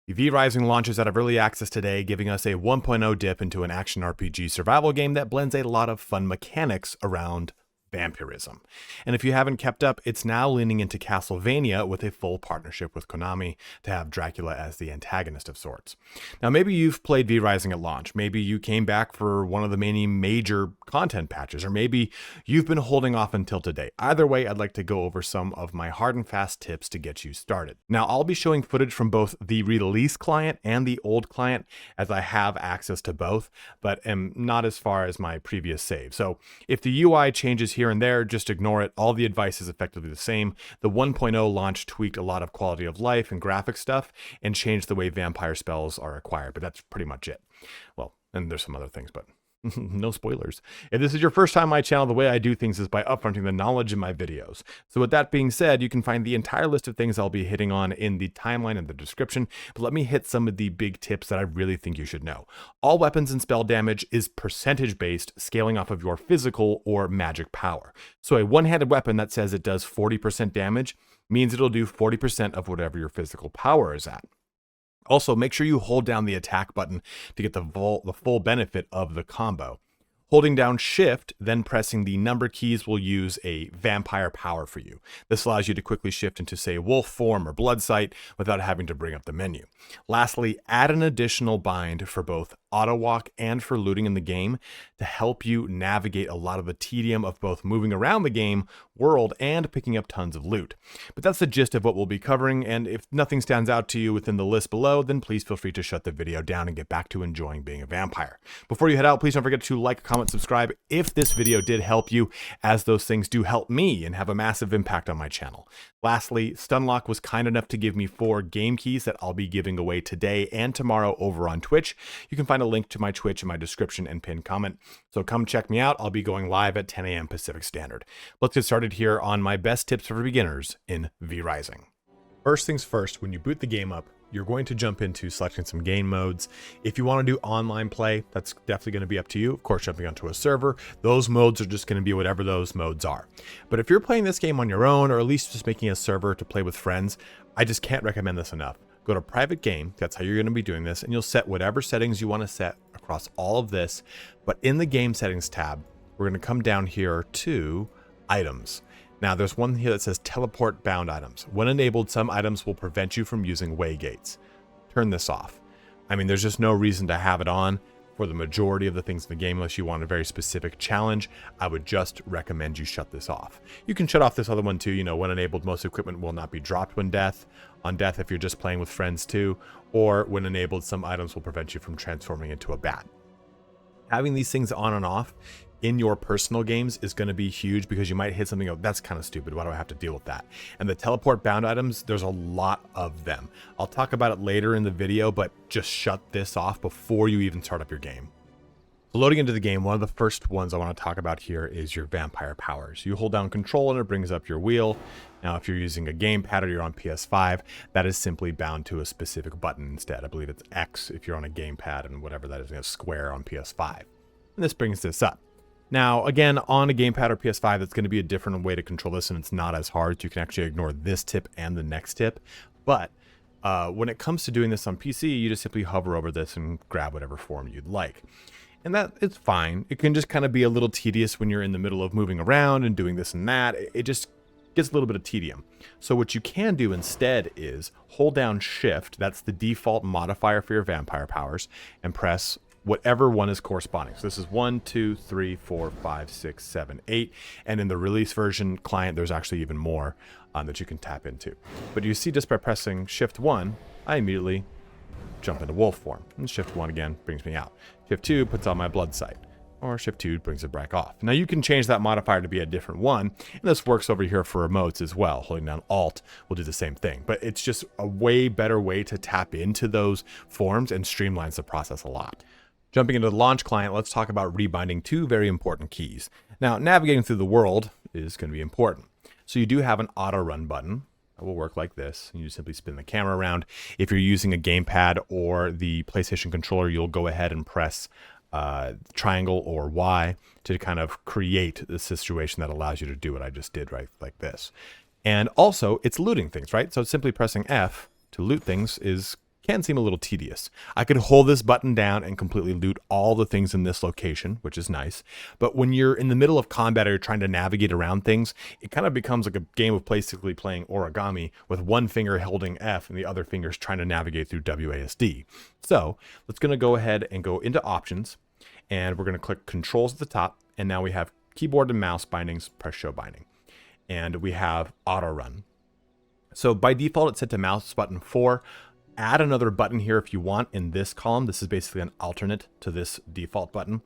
The V-Rising launches out of early access today, giving us a 1.0 dip into an action RPG survival game that blends a lot of fun mechanics around vampirism. And if you haven't kept up, it's now leaning into Castlevania with a full partnership with Konami to have Dracula as the antagonist of sorts. Now, maybe you've played V-Rising at launch. Maybe you came back for one of the many major content patches, or maybe you've been holding off until today. Either way, I'd like to go over some of my hard and fast tips to get you started. Now, I'll be showing footage from both the release client and the old client, as I have access to both, but am not as far as my previous save. So if the UI changes here and there, just ignore it. All the advice is effectively the same. The 1.0 launch tweaked a lot of quality of life and graphic stuff and changed the way vampire spells are acquired, but that's pretty much it. Well, and there's some other things, but no spoilers. If this is your first time on my channel, the way I do things is by upfronting the knowledge in my videos. So with that being said, you can find the entire list of things I'll be hitting on in the timeline and the description, but let me hit some of the big tips that I really think you should know. All weapons and spell damage is percentage based, scaling off of your physical or magic power. So a one-handed weapon that says it does 40% damage means it'll do 40% of whatever your physical power is at. Also, make sure you hold down the attack button to get the full benefit of the combo. Holding down Shift, then pressing the number keys will use a vampire power for you. This allows you to quickly shift into, say, wolf form or blood sight without having to bring up the menu. Lastly, add an additional bind for both auto walk and for looting in the game to help you navigate a lot of the tedium of both moving around the game world and picking up tons of loot. But that's the gist of what we'll be covering, and if nothing stands out to you within the list below, then please feel free to shut the video down and get back to enjoying being a vampire. Before you head out, please don't forget to like, comment, subscribe if this video did help you, as those things do help me and have a massive impact on my channel. Lastly, Stunlock was kind enough to give me 4 game keys that I'll be giving away today and tomorrow over on Twitch. You can find a link to my Twitch in my description and pinned comment. So come check me out. I'll be going live at 10 a.m. Pacific Standard. Let's get started here on my best tips for beginners in V-Rising. First things first, when you boot the game up, you're going to jump into selecting some game modes. If you want to do online play, that's definitely going to be up to you. Of course, jumping onto a server, those modes are just going to be whatever those modes are. But if you're playing this game on your own, or at least just making a server to play with friends, I just can't recommend this enough. Go to private game, that's how you're going to be doing this, and you'll set whatever settings you want to set across all of this. But in the game settings tab, we're going to come down here to items. Now there's one here that says teleport bound items. When enabled, some items will prevent you from using way gates. Turn this off. I mean, there's just no reason to have it on for the majority of the things in the game unless you want a very specific challenge. I would just recommend you shut this off. You can shut off this other one too. You know, when enabled, most equipment will not be dropped when on death if you're just playing with friends too, or when enabled, some items will prevent you from transforming into a bat. Having these things on and off in your personal games is going to be huge, because you might hit something, oh, that's kind of stupid, why do I have to deal with that? And the teleport bound items, there's a lot of them. I'll talk about it later in the video, but just shut this off before you even start up your game. So loading into the game, one of the first ones I want to talk about here is your vampire powers. You hold down control and it brings up your wheel. Now if you're using a gamepad or you're on PS5, that is simply bound to a specific button instead. I believe it's X if you're on a gamepad, and whatever that is, a square on PS5. And this brings this up. Now, again, on a gamepad or PS5, that's going to be a different way to control this, and it's not as hard. You can actually ignore this tip and the next tip. But when it comes to doing this on PC, you just simply hover over this and grab whatever form you'd like. And that it's fine. It can just kind of be a little tedious when you're in the middle of moving around and doing this and that. It just gets a little bit of tedium. So what you can do instead is hold down Shift. That's the default modifier for your vampire powers, and press whatever one is corresponding. So this is 1, 2, 3, 4, 5, 6, 7, 8. And in the release version client, there's actually even more that you can tap into. But you see, just by pressing Shift 1, I immediately jump into wolf form. And Shift 1 again brings me out. Shift 2 puts on my blood sight. Or Shift 2 brings it back off. Now you can change that modifier to be a different one. And this works over here for remotes as well. Holding down Alt will do the same thing. But it's just a way better way to tap into those forms and streamlines the process a lot. Jumping into the launch client, let's talk about rebinding 2 very important keys. Now, navigating through the world is going to be important. So you do have an Autorun button that will work like this. You simply spin the camera around. If you're using a gamepad or the PlayStation controller, you'll go ahead and press triangle or Y to kind of create the situation that allows you to do what I just did, right, like this. And also, it's looting things, right? So simply pressing F to loot things is can seem a little tedious. I could hold this button down and completely loot all the things in this location, which is nice. But when you're in the middle of combat or you're trying to navigate around things, it kind of becomes like a game of basically playing origami with one finger holding F and the other finger's trying to navigate through WASD. So let's going to go ahead and go into options, and we're going to click controls at the top. And now we have keyboard and mouse bindings, press show binding. And we have Autorun. So by default, it's set to mouse button 4. Add another button here if you want in this column. This is basically an alternate to this default button.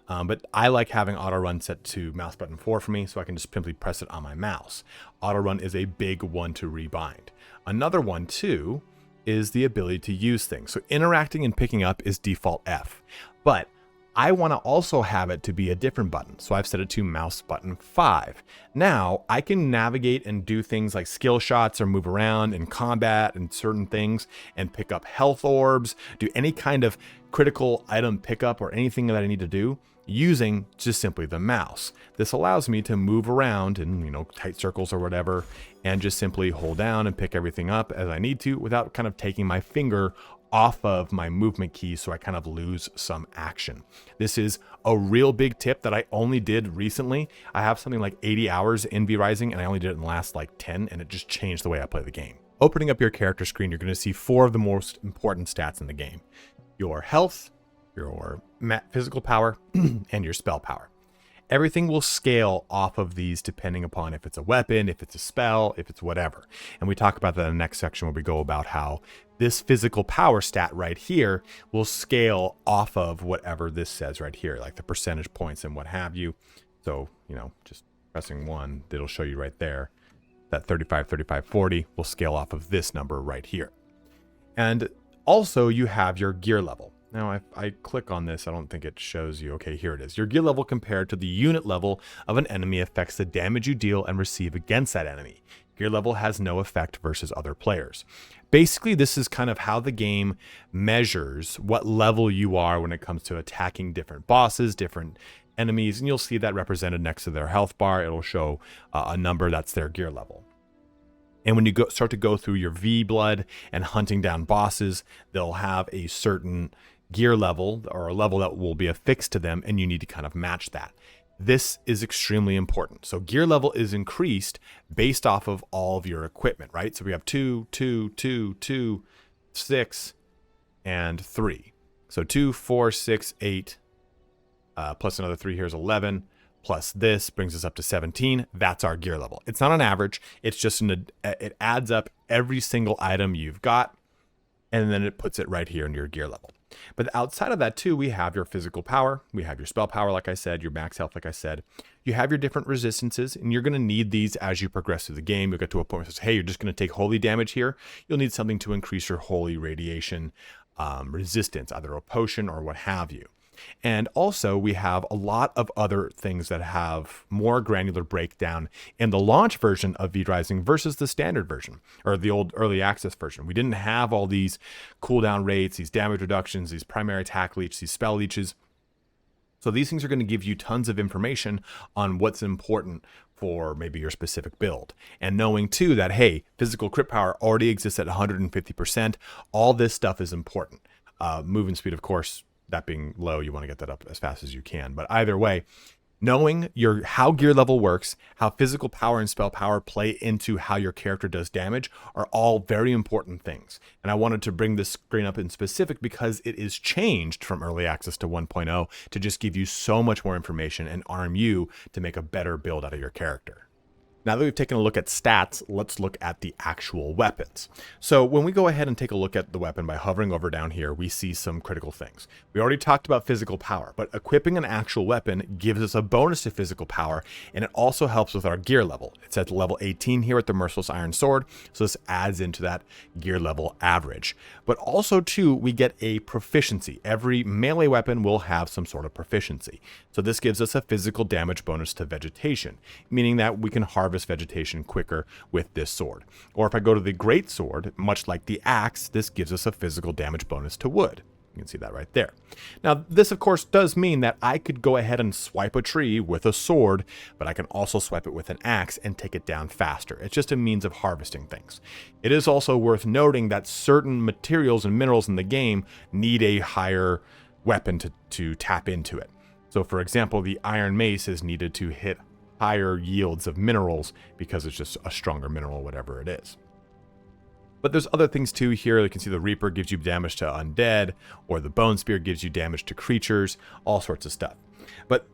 But I like having Autorun set to mouse button 4 for me, so I can just simply press it on my mouse. Autorun is a big one to rebind. Another one too is the ability to use things. So interacting and picking up is default F. But I want to also have it to be a different button, so I've set it to mouse button 5. Now, I can navigate and do things like skill shots or move around in combat and certain things and pick up health orbs, do any kind of critical item pickup or anything that I need to do using just simply the mouse. This allows me to move around in, tight circles or whatever, and just simply hold down and pick everything up as I need to without kind of taking my finger off of my movement key, so I kind of lose some action. This is a real big tip that I only did recently. I have something like 80 hours in V-Rising, and I only did it in the last like 10, and it just changed the way I play the game. Opening up your character screen, you're going to see 4 of the most important stats in the game: your health, your physical power, and your spell power. Everything will scale off of these depending upon if it's a weapon, if it's a spell, if it's whatever. And we talk about that in the next section where we go about how this physical power stat right here will scale off of whatever this says right here, like the percentage points and what have you. So, just pressing 1, it'll show you right there that 35, 35, 40 will scale off of this number right here. And also you have your gear level. Now, if I click on this, I don't think it shows you. Okay, here it is. Your gear level compared to the unit level of an enemy affects the damage you deal and receive against that enemy. Gear level has no effect versus other players. Basically, this is kind of how the game measures what level you are when it comes to attacking different bosses, different enemies, and you'll see that represented next to their health bar. It'll show a number that's their gear level. And when you start to go through your V blood and hunting down bosses, they'll have a certain gear level or a level that will be affixed to them, and you need to kind of match that. This is extremely important. So gear level is increased based off of all of your equipment, right? So we have 2, 2, 2, 2, 6, and 3. So 2, 4, 6, 8, plus another 3 here is 11, plus this brings us up to 17. That's our gear level. It's not an average. It's just it adds up every single item you've got, and then it puts it right here in your gear level. But outside of that too, we have your physical power, we have your spell power, like I said, your max health, like I said. You have your different resistances, and you're going to need these as you progress through the game. You'll get to a point where it says, hey, you're just going to take holy damage here. You'll need something to increase your holy radiation resistance, either a potion or what have you. And also we have a lot of other things that have more granular breakdown in the launch version of V-Rising versus the standard version or the old early access version. We didn't have all these cooldown rates, these damage reductions, these primary attack leech, these spell leeches. So these things are going to give you tons of information on what's important for maybe your specific build. And knowing too that, hey, physical crit power already exists at 150%. All this stuff is important. Movement speed, of course, that being low, you want to get that up as fast as you can. But either way, knowing how gear level works, how physical power and spell power play into how your character does damage are all very important things. And I wanted to bring this screen up in specific because it is changed from early access to 1.0 to just give you so much more information and arm you to make a better build out of your character. Now that we've taken a look at stats, let's look at the actual weapons. So when we go ahead and take a look at the weapon by hovering over down here, we see some critical things. We already talked about physical power, but equipping an actual weapon gives us a bonus to physical power, and it also helps with our gear level. It's at level 18 here with the Merciless Iron Sword, so this adds into that gear level average. But also too, we get a proficiency. Every melee weapon will have some sort of proficiency. So this gives us a physical damage bonus to vegetation, meaning that we can harvest vegetation quicker with this sword. Or if I go to the great sword, much like the axe, this gives us a physical damage bonus to wood. You can see that right there. Now, this, of course, does mean that I could go ahead and swipe a tree with a sword, but I can also swipe it with an axe and take it down faster. It's just a means of harvesting things. It is also worth noting that certain materials and minerals in the game need a higher weapon to tap into it. So, for example, the iron mace is needed to hit higher yields of minerals because it's just a stronger mineral, whatever it is. But there's other things too here. You can see the Reaper gives you damage to undead, or the Bone Spear gives you damage to creatures, all sorts of stuff. But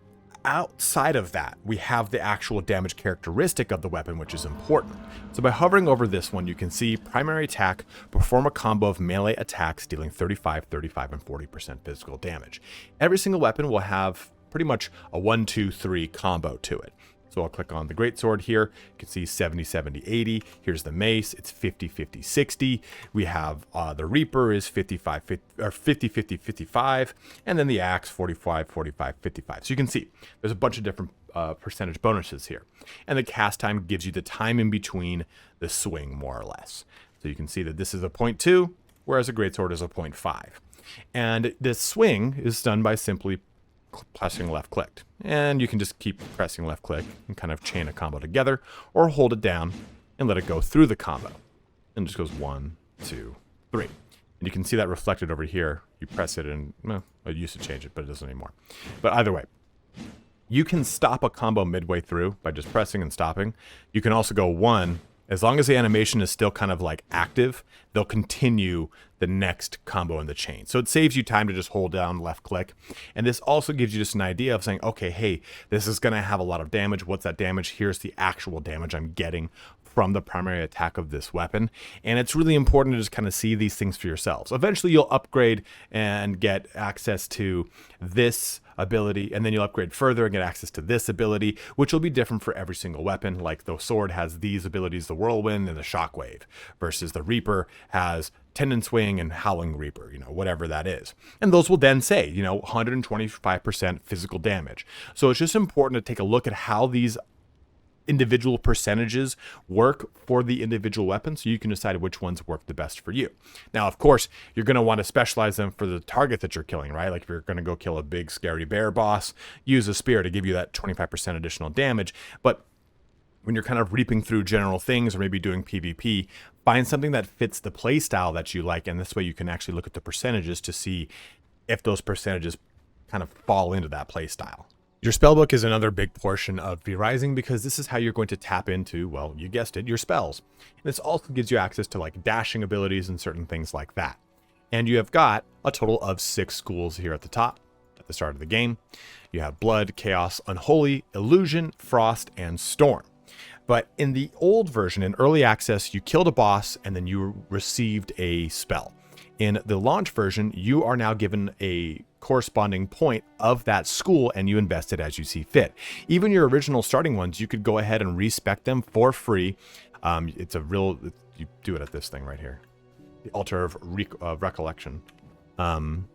outside of that, we have the actual damage characteristic of the weapon, which is important. So by hovering over this one, you can see primary attack, perform a combo of melee attacks dealing 35, 35, and 40% physical damage. Every single weapon will have pretty much a 1, 2, 3 combo to it. So I'll click on the greatsword here. You can see 70, 70, 80. Here's the mace. It's 50, 50, 60. We have the Reaper is 55, 50, or 50, 50, 55. And then the axe 45, 45, 55. So you can see there's a bunch of different percentage bonuses here. And the cast time gives you the time in between the swing, more or less. So you can see that this is a 0.2, whereas a greatsword is a 0.5. And this swing is done by simply pressing left click, and you can just keep pressing left click and kind of chain a combo together, or hold it down and let it go through the combo, and it just goes 1, 2, 3. And you can see that reflected over here. You press it, and well, I used to change it, but it doesn't anymore. But either way, you can stop a combo midway through by just pressing and stopping. You can also go 1. As long as the animation is still kind of like active, they'll continue the next combo in the chain. So it saves you time to just hold down left click. And this also gives you just an idea of saying, okay, hey, this is going to have a lot of damage. What's that damage? Here's the actual damage I'm getting from the primary attack of this weapon. And it's really important to just kind of see these things for yourselves. Eventually you'll upgrade and get access to this ability, and then you'll upgrade further and get access to this ability, which will be different for every single weapon. Like the sword has these abilities, the whirlwind and the shockwave, versus the Reaper has tendon swing and howling Reaper, whatever that is. And those will then say, 125% physical damage. So it's just important to take a look at how these individual percentages work for the individual weapon, so you can decide which ones work the best for you. Now, of course, you're going to want to specialize them for the target that you're killing, right? Like if you're going to go kill a big scary bear boss, use a spear to give you that 25% additional damage. But when you're kind of reaping through general things, or maybe doing PvP, find something that fits the play style that you like, and this way you can actually look at the percentages to see if those percentages kind of fall into that play style. Your spellbook is another big portion of V-Rising, because this is how you're going to tap into, well, you guessed it, your spells. And this also gives you access to like dashing abilities and certain things like that. And you have got a total of 6 schools here at the top, at the start of the game. You have Blood, Chaos, Unholy, Illusion, Frost, and Storm. But in the old version, in early access, you killed a boss and then you received a spell. In the launch version, you are now given a corresponding point of that school, and you invest it as you see fit. Even your original starting ones, you could go ahead and respec them for free. You do it at this thing right here, the Altar of Recollection. But I'm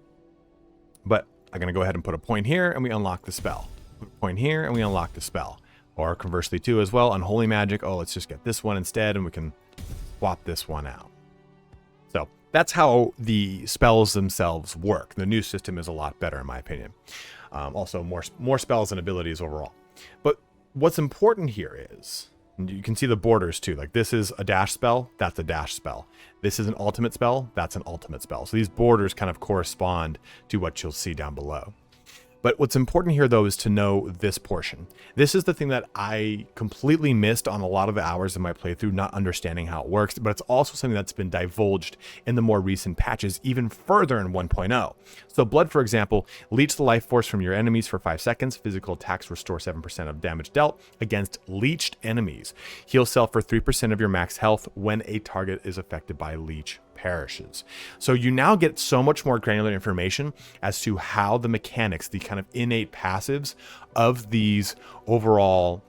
going to go ahead and put a point here, and we unlock the spell. Put a point here, and we unlock the spell. Or conversely too as well, Unholy Magic. Oh, let's just get this one instead, and we can swap this one out. So that's how the spells themselves work. The new system is a lot better, in my opinion. Also, more spells and abilities overall. But what's important here is, and you can see the borders too. Like this is a dash spell, that's a dash spell. This is an ultimate spell, that's an ultimate spell. So these borders kind of correspond to what you'll see down below. But what's important here, though, is to know this portion. This is the thing that I completely missed on a lot of the hours of my playthrough, not understanding how it works, but it's also something that's been divulged in the more recent patches, even further in 1.0. So Blood, for example, leech the life force from your enemies for 5 seconds. Physical attacks restore 7% of damage dealt against leeched enemies. Heal self for 3% of your max health when a target is affected by leech perishes. So you now get so much more granular information as to how the mechanics, the kind of innate passives of these overall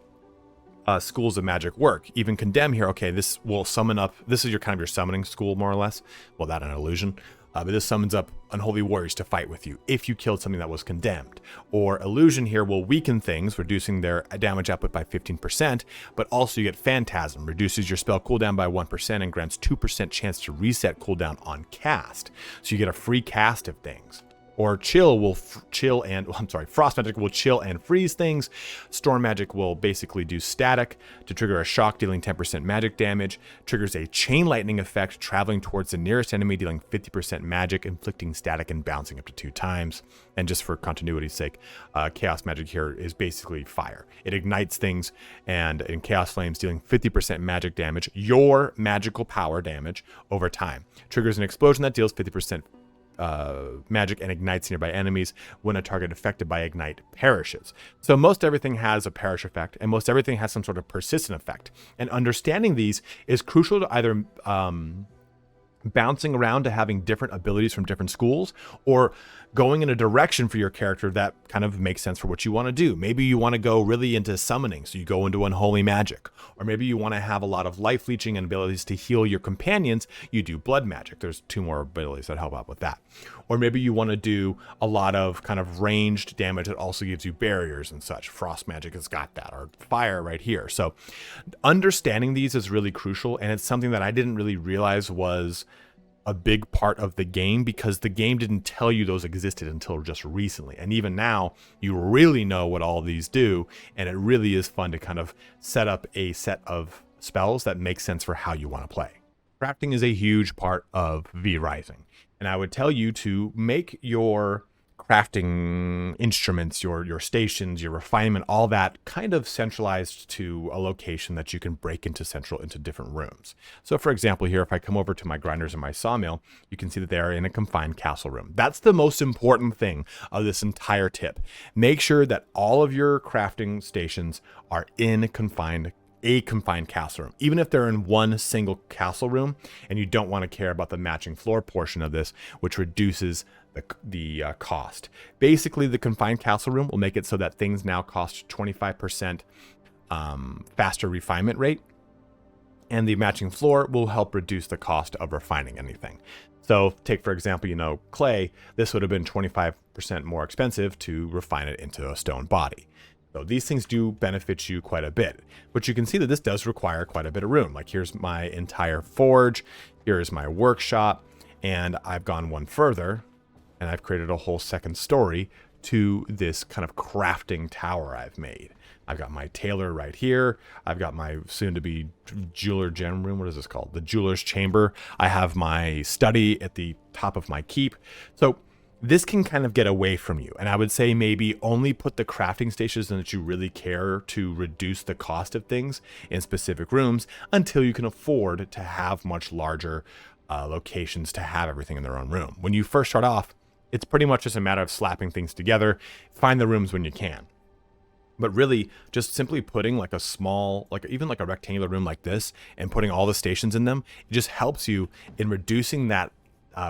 schools of magic work. Even Condemn here, okay, this will summon up, this is your kind of your summoning school, more or less. Well, that an illusion. but this summons up unholy warriors to fight with you if you killed something that was condemned. Or illusion here will weaken things, reducing their damage output by 15%, but also you get phantasm, reduces your spell cooldown by 1% and grants 2% chance to reset cooldown on cast. So you get a free cast of things. Or chill will frost magic will chill and freeze things. Storm magic will basically do static to trigger a shock dealing 10% magic damage. Triggers a chain lightning effect traveling towards the nearest enemy dealing 50% magic, inflicting static and bouncing up to 2 times. And just for continuity's sake, chaos magic here is basically fire. It ignites things, and in chaos flames dealing 50% magic damage, your magical power damage over time. Triggers an explosion that deals 50% magic and ignites nearby enemies when a target affected by ignite perishes. So most everything has a perish effect, and most everything has some sort of persistent effect. And understanding these is crucial to either bouncing around to having different abilities from different schools, or going in a direction for your character that kind of makes sense for what you want to do. Maybe you want to go really into summoning, so you go into unholy magic. Or maybe you want to have a lot of life leeching and abilities to heal your companions, you do blood magic. There's 2 more abilities that help out with that. Or maybe you want to do a lot of kind of ranged damage that also gives you barriers and such. Frost magic has got that, or fire right here. So understanding these is really crucial, and it's something that I didn't really realize was a big part of the game, because the game didn't tell you those existed until just recently. And even now, you really know what all these do, and it really is fun to kind of set up a set of spells that make sense for how you want to play. Crafting is a huge part of V Rising, and I would tell you to make your crafting instruments, your stations, your refinement, all that kind of centralized to a location that you can break into different rooms. So for example, here, if I come over to my grinders and my sawmill, you can see that they are in a confined castle room. That's the most important thing of this entire tip. Make sure that all of your crafting stations are in a confined castle room, even if they're in one single castle room and you don't want to care about the matching floor portion of this, which reduces the cost. Basically, the confined castle room will make it so that things now cost 25% faster refinement rate, and the matching floor will help reduce the cost of refining anything. So take, for example, clay. This would have been 25% more expensive to refine it into a stone body. So these things do benefit you quite a bit, but you can see that this does require quite a bit of room. Like, here's my entire forge, here's my workshop, and I've gone one further, and I've created a whole second story to this kind of crafting tower I've made. I've got my tailor right here. I've got my soon-to-be jeweler gem room. What is this called? The jeweler's chamber. I have my study at the top of my keep. So this can kind of get away from you. And I would say maybe only put the crafting stations in that you really care to reduce the cost of things in specific rooms until you can afford to have much larger locations to have everything in their own room. When you first start off, it's pretty much just a matter of slapping things together. Find the rooms when you can. But really, just simply putting like a small, even a rectangular room like this and putting all the stations in them, it just helps you in reducing that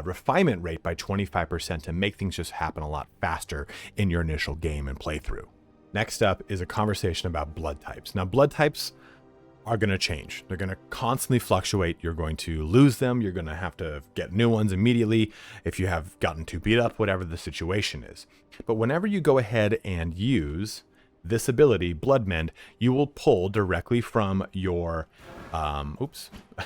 refinement rate by 25% to make things just happen a lot faster in your initial game and playthrough. Next up is a conversation about blood types. Now, blood types are going to change. They're going to constantly fluctuate. You're going to lose them. You're going to have to get new ones immediately if you have gotten too beat up, whatever the situation is. But whenever you go ahead and use this ability, Blood Mend, you will pull directly from your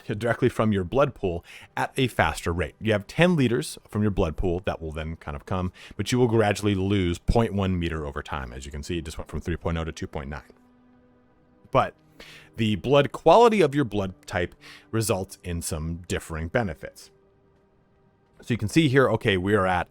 directly from your blood pool at a faster rate. You have 10 liters from your blood pool that will then kind of come, but you will gradually lose 0.1 meter over time. As you can see, it just went from 3.0 to 2.9. But the blood quality of your blood type results in some differing benefits. So you can see here, okay, we are at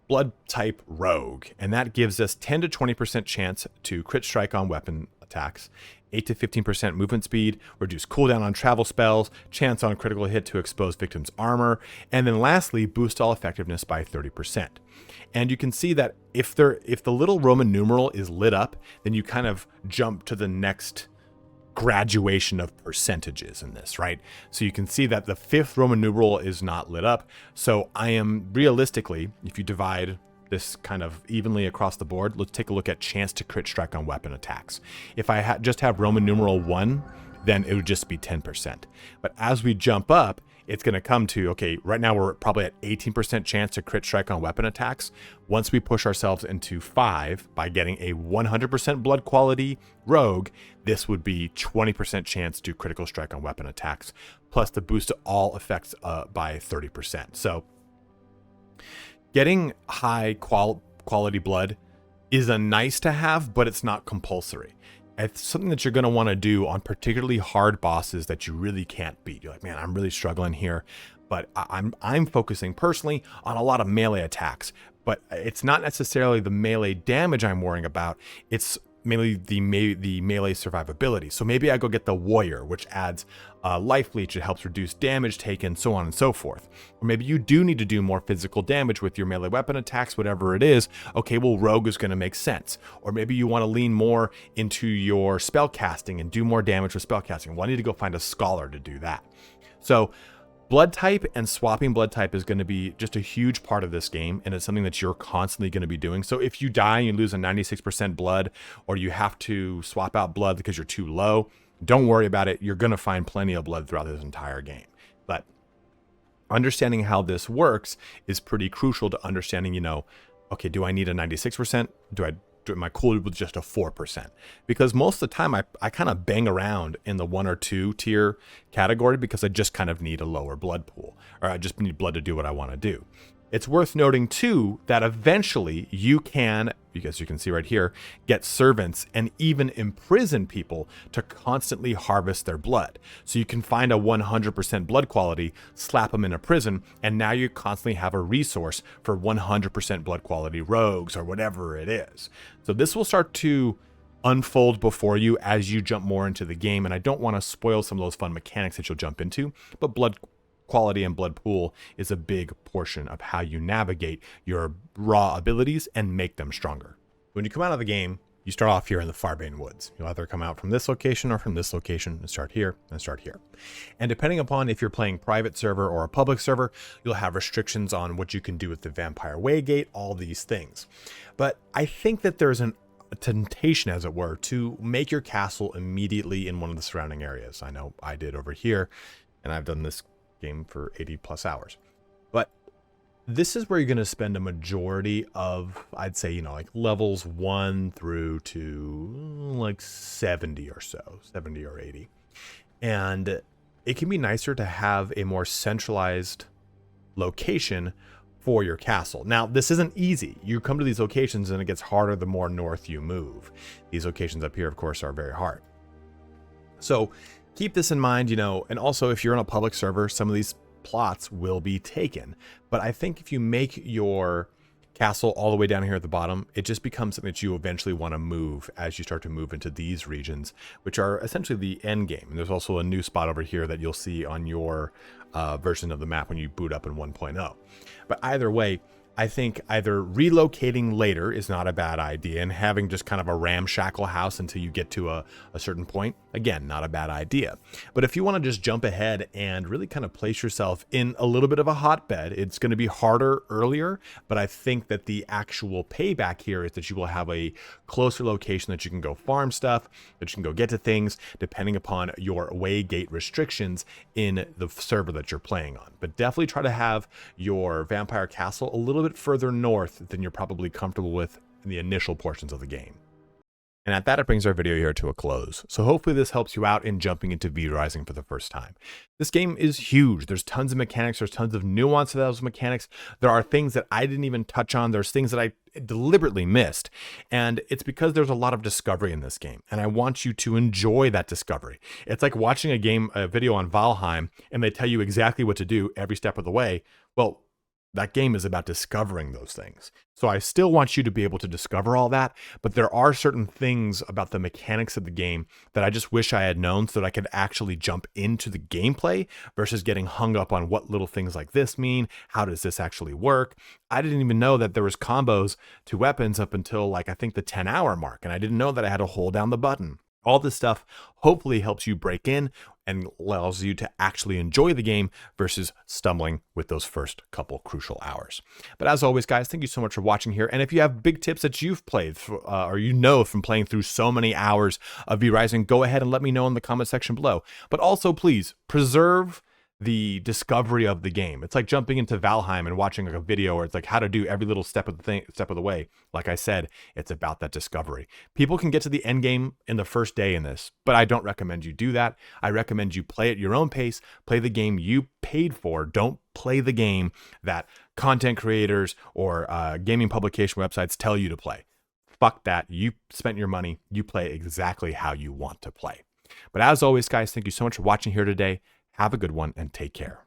blood type rogue, and that gives us 10 to 20% chance to crit strike on weapon attacks, 8 to 15% movement speed, reduce cooldown on travel spells, chance on critical hit to expose victims' armor, and then lastly, boost all effectiveness by 30%. And you can see that if the little Roman numeral is lit up, then you kind of jump to the next graduation of percentages in this, right? So you can see that the 5th Roman numeral is not lit up. So I am realistically, if you divide this kind of evenly across the board, let's take a look at chance to crit strike on weapon attacks. If I just have Roman numeral 1, then it would just be 10%. But as we jump up, it's going to come to, okay, right now we're probably at 18% chance to crit strike on weapon attacks. Once we push ourselves into 5 by getting a 100% blood quality rogue, this would be 20% chance to critical strike on weapon attacks, plus the boost to all effects by 30%. So getting high quality blood is a nice to have, but it's not compulsory. It's something that you're going to want to do on particularly hard bosses that you really can't beat. You're like, man, I'm really struggling here, but I'm focusing personally on a lot of melee attacks. But it's not necessarily the melee damage I'm worrying about. It's mainly the melee survivability. So maybe I go get the warrior, which adds life leech. It helps reduce damage taken, so on and so forth. Or maybe you do need to do more physical damage with your melee weapon attacks, whatever it is. Okay, well, rogue is going to make sense. Or maybe you want to lean more into your spell casting and do more damage with spell casting. Well, I need to go find a scholar to do that. So blood type and swapping blood type is going to be just a huge part of this game, and it's something that you're constantly going to be doing. So if you die and you lose a 96% blood, or you have to swap out blood because you're too low, don't worry about it. You're going to find plenty of blood throughout this entire game. But understanding how this works is pretty crucial to understanding, okay, do I need a 96%? Am I cool with just a 4%? Because most of the time I kind of bang around in the 1 or 2 tier category because I just kind of need a lower blood pool, or I just need blood to do what I want to do. It's worth noting too that eventually you can, because you can see right here, get servants and even imprison people to constantly harvest their blood. So you can find a 100% blood quality, slap them in a prison, and now you constantly have a resource for 100% blood quality rogues or whatever it is. So this will start to unfold before you as you jump more into the game, and I don't want to spoil some of those fun mechanics that you'll jump into, but blood quality and blood pool is a big portion of how you navigate your raw abilities and make them stronger. When you come out of the game, you start off here in the Farbane Woods. You'll either come out from this location or from this location and start here and start here. And depending upon if you're playing private server or a public server, you'll have restrictions on what you can do with the Vampire Waygate, all these things. But I think that there's a temptation, as it were, to make your castle immediately in one of the surrounding areas. I know I did over here, and I've done this game for 80 plus hours. But this is where you're going to spend a majority of, I'd say, like levels 1 through to like 70 or so, 70 or 80. And it can be nicer to have a more centralized location for your castle. Now, this isn't easy. You come to these locations and it gets harder the more north you move. These locations up here, of course, are very hard. So keep this in mind, and also if you're on a public server, some of these plots will be taken. But I think if you make your castle all the way down here at the bottom, it just becomes something that you eventually want to move as you start to move into these regions, which are essentially the end game. And there's also a new spot over here that you'll see on your version of the map when you boot up in 1.0. But either way, I think either relocating later is not a bad idea, and having just kind of a ramshackle house until you get to a certain point, again, not a bad idea. But if you want to just jump ahead and really kind of place yourself in a little bit of a hotbed, it's going to be harder earlier, but I think that the actual payback here is that you will have a closer location that you can go farm stuff, that you can go get to things, depending upon your Waygate restrictions in the server that you're playing on. But definitely try to have your Vampire Castle a little bit further north than you're probably comfortable with in the initial portions of the game. And at that, it brings our video here to a close. So hopefully this helps you out in jumping into V-Rising for the first time. This game is huge. There's tons of mechanics. There's tons of nuance to those mechanics. There are things that I didn't even touch on. There's things that I deliberately missed. And it's because there's a lot of discovery in this game. And I want you to enjoy that discovery. It's like watching a video on Valheim, and they tell you exactly what to do every step of the way. Well, that game is about discovering those things. So I still want you to be able to discover all that, but there are certain things about the mechanics of the game that I just wish I had known so that I could actually jump into the gameplay versus getting hung up on what little things like this mean. How does this actually work? I didn't even know that there was combos to weapons up until like, I think the 10-hour mark. And I didn't know that I had to hold down the button. All this stuff hopefully helps you break in and allows you to actually enjoy the game versus stumbling with those first couple crucial hours. But as always, guys, thank you so much for watching here. And if you have big tips that you've played or from playing through so many hours of V-Rising, go ahead and let me know in the comment section below. But also, please preserve the discovery of the game. It's like jumping into Valheim and watching like a video where it's like how to do every little step of the way. Like I said, it's about that discovery. People can get to the end game in the first day in this, but I don't recommend you do that. I recommend you play at your own pace, play the game you paid for. Don't play the game that content creators or gaming publication websites tell you to play. Fuck that. You spent your money. You play exactly how you want to play. But as always, guys, thank you so much for watching here today. Have a good one and take care.